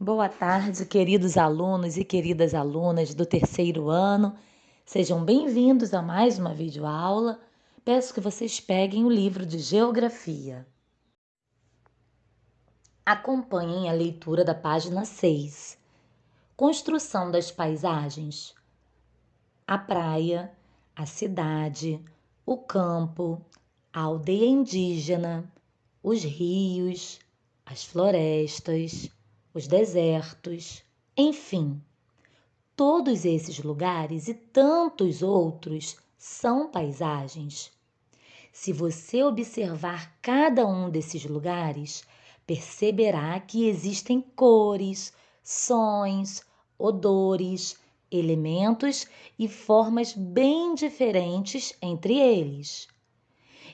Boa tarde, queridos alunos e queridas alunas do terceiro ano. Sejam bem-vindos a mais uma videoaula. Peço que vocês peguem o livro de Geografia. Acompanhem a leitura da página 6. Construção das paisagens. A praia, a cidade, o campo, a aldeia indígena, os rios, as florestas, os desertos, enfim. Todos esses lugares e tantos outros são paisagens. Se você observar cada um desses lugares, perceberá que existem cores, sons, odores, elementos e formas bem diferentes entre eles.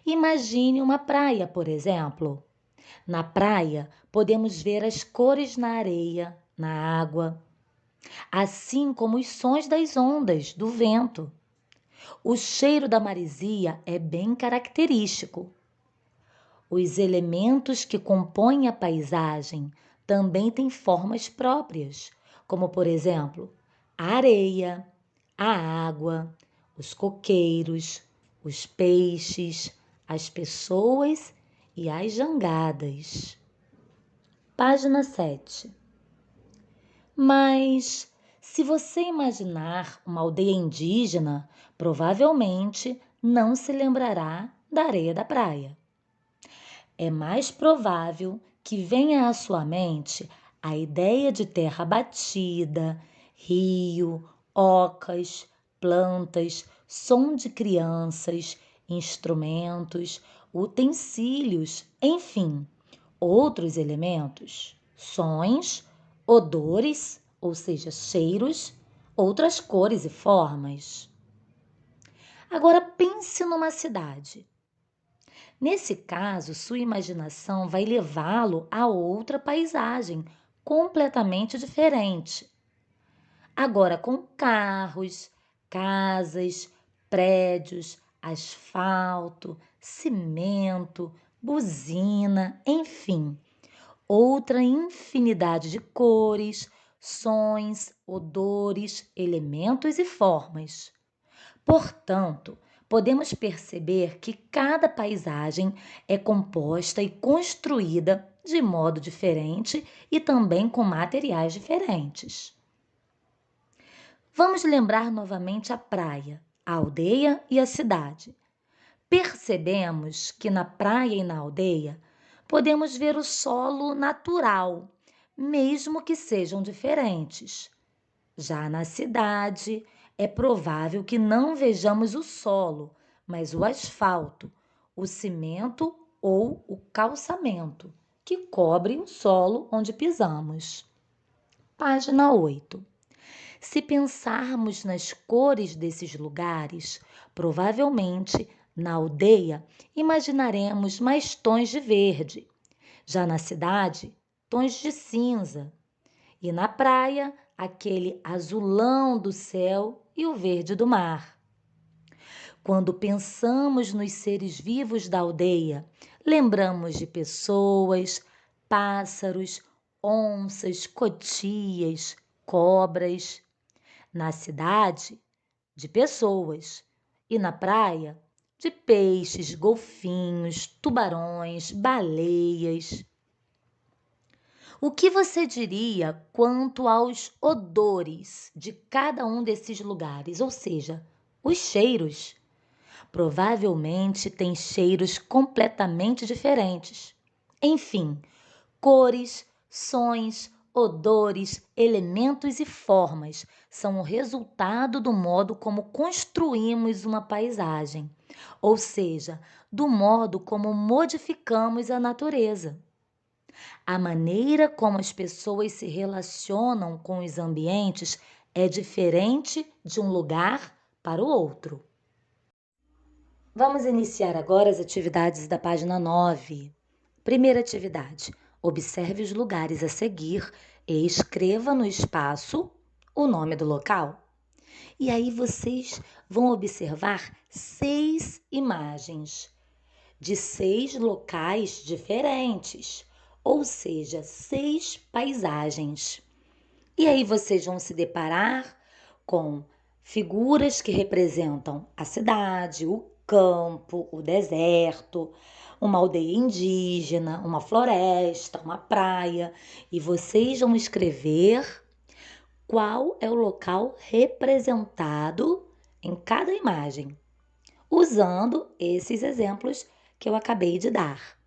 Imagine uma praia, por exemplo. Na praia, podemos ver as cores na areia, na água, assim como os sons das ondas, do vento. O cheiro da maresia é bem característico. Os elementos que compõem a paisagem também têm formas próprias, como, por exemplo, a areia, a água, os coqueiros, os peixes, as pessoas e as jangadas. Página 7. Mas, se você imaginar uma aldeia indígena, provavelmente não se lembrará da areia da praia. É mais provável que venha à sua mente a ideia de terra batida, rio, ocas, plantas, som de crianças, instrumentos, utensílios, enfim, outros elementos, sons, odores, ou seja, cheiros, outras cores e formas. Agora pense numa cidade. Nesse caso, sua imaginação vai levá-lo a outra paisagem completamente diferente. Agora com carros, casas, prédios, asfalto, cimento, buzina, enfim, outra infinidade de cores, sons, odores, elementos e formas. Portanto, podemos perceber que cada paisagem é composta e construída de modo diferente e também com materiais diferentes. Vamos lembrar novamente a praia, a aldeia e a cidade. Percebemos que na praia e na aldeia podemos ver o solo natural, mesmo que sejam diferentes. Já na cidade, é provável que não vejamos o solo, mas o asfalto, o cimento ou o calçamento, que cobre o solo onde pisamos. Página 8. Se pensarmos nas cores desses lugares, provavelmente na aldeia imaginaremos mais tons de verde, já na cidade, tons de cinza, e na praia, aquele azulão do céu e o verde do mar. Quando pensamos nos seres vivos da aldeia, lembramos de pessoas, pássaros, onças, cotias, cobras. Na cidade, de pessoas, e na praia, de peixes, golfinhos, tubarões, baleias. O que você diria quanto aos odores de cada um desses lugares, ou seja, os cheiros? Provavelmente tem cheiros completamente diferentes. Enfim, cores, sons, odores, elementos e formas são o resultado do modo como construímos uma paisagem, ou seja, do modo como modificamos a natureza. A maneira como as pessoas se relacionam com os ambientes é diferente de um lugar para o outro. Vamos iniciar agora as atividades da página 9. Primeira atividade: observe os lugares a seguir e escreva no espaço o nome do local. E aí vocês vão observar 6 imagens de 6 locais diferentes. ou seja, 6 paisagens. E aí vocês vão se deparar com figuras que representam a cidade, o campo, o deserto, uma aldeia indígena, uma floresta, uma praia, e vocês vão escrever qual é o local representado em cada imagem, usando esses exemplos que eu acabei de dar.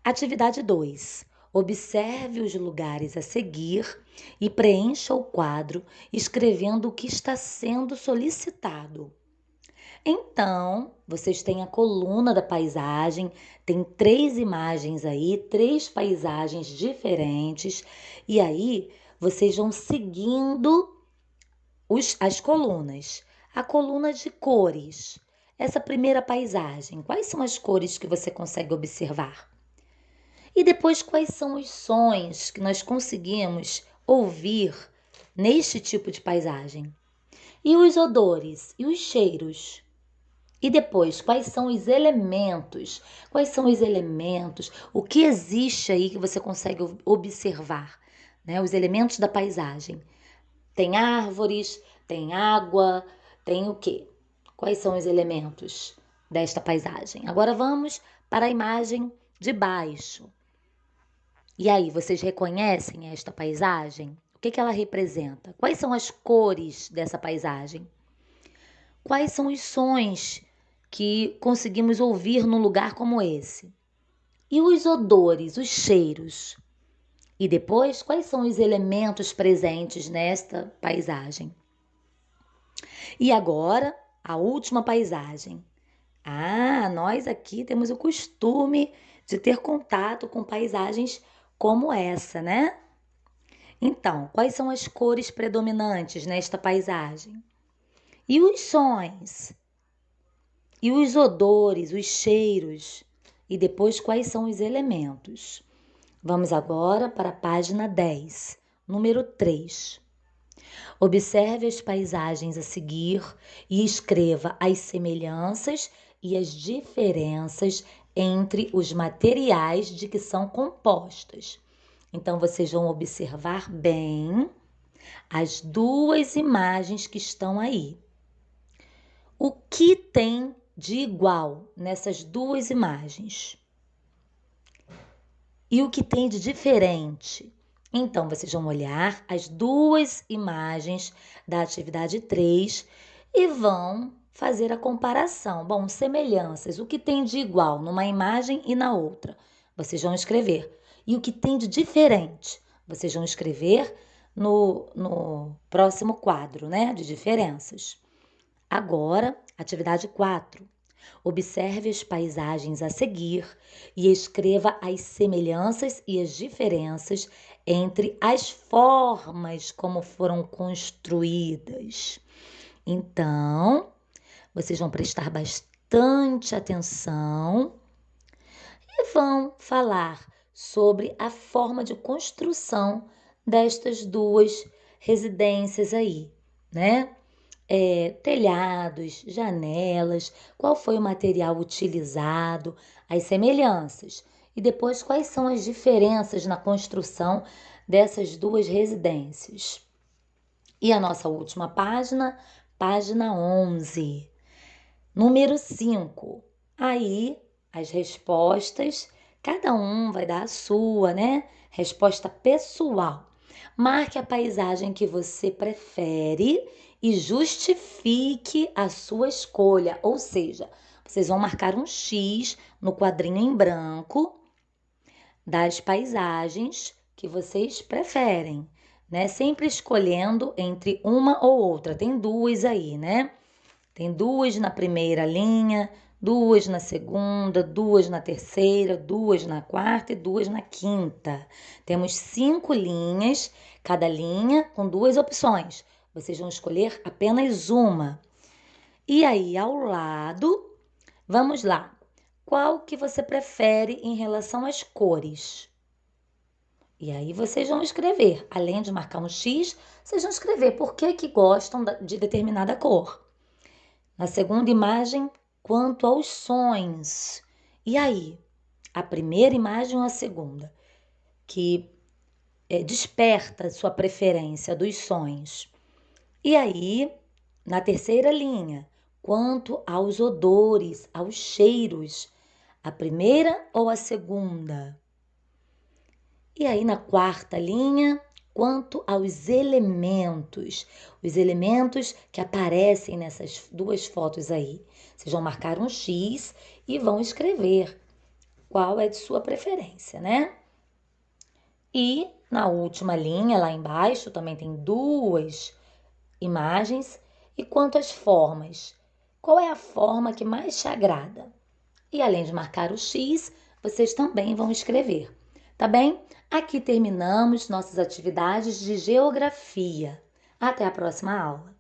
Atividade 2. Observe os lugares a seguir e preencha o quadro escrevendo o que está sendo solicitado. Então, vocês têm a coluna da paisagem, tem 3 imagens aí, 3 paisagens diferentes, e aí vocês vão seguindo as colunas. A coluna de cores. Essa primeira paisagem, quais são as cores que você consegue observar? E depois, quais são os sons que nós conseguimos ouvir neste tipo de paisagem? E os odores e os cheiros? E depois, quais são os elementos? Quais são os elementos? O que existe aí que você consegue observar? Né? Os elementos da paisagem. Tem árvores, tem água, tem o quê? Quais são os elementos desta paisagem? Agora vamos para a imagem de baixo. E aí, vocês reconhecem esta paisagem? O que ela representa? Quais são as cores dessa paisagem? Quais são os sons que conseguimos ouvir num lugar como esse? E os odores, os cheiros? E depois, quais são os elementos presentes nesta paisagem? E agora, a última paisagem. Nós aqui temos o costume de ter contato com paisagens como essa, né? Então, quais são as cores predominantes nesta paisagem? E os sons? E os odores, os cheiros? E depois, quais são os elementos? Vamos agora para a página 10, número 3. Observe as paisagens a seguir e escreva as semelhanças e as diferenças entre os materiais de que são compostas. Então, vocês vão observar bem as 2 imagens que estão aí. O que tem de igual nessas 2 imagens? E o que tem de diferente? Então, vocês vão olhar as 2 imagens da atividade 3 e vão fazer a comparação. Bom, semelhanças, o que tem de igual numa imagem e na outra? Vocês vão escrever. E o que tem de diferente? Vocês vão escrever no próximo quadro, né, de diferenças. Agora, atividade 4. Observe as paisagens a seguir e escreva as semelhanças e as diferenças entre as formas como foram construídas. Então, vocês vão prestar bastante atenção e vão falar sobre a forma de construção destas 2 residências aí, né? Telhados, janelas, qual foi o material utilizado, as semelhanças e depois quais são as diferenças na construção dessas 2 residências. E a nossa última página, página 11, número 5. Aí as respostas, cada um vai dar a sua, né? Resposta pessoal. Marque a paisagem que você prefere e justifique a sua escolha. Ou seja, vocês vão marcar um X no quadrinho em branco das paisagens que vocês preferem, né? Sempre escolhendo entre uma ou outra. Tem 2 aí, né? Tem 2 na primeira linha, 2 na segunda, 2 na terceira, 2 na quarta e 2 na quinta. Temos 5 linhas, cada linha com 2 opções. Vocês vão escolher apenas uma. E aí, ao lado, vamos lá. Qual que você prefere em relação às cores? E aí vocês vão escrever, além de marcar um X, vocês vão escrever por que gostam de determinada cor. Na segunda imagem, quanto aos sons. E aí, a primeira imagem ou a segunda, que desperta sua preferência dos sonhos. E aí, na terceira linha, quanto aos odores, aos cheiros, a primeira ou a segunda? E aí, na quarta linha, quanto aos elementos, os elementos que aparecem nessas duas fotos aí. Vocês vão marcar um X e vão escrever qual é de sua preferência, né? E na última linha, lá embaixo, também tem duas imagens. E quanto às formas, qual é a forma que mais te agrada? E além de marcar o X, vocês também vão escrever, tá bem? Aqui terminamos nossas atividades de geografia. Até a próxima aula!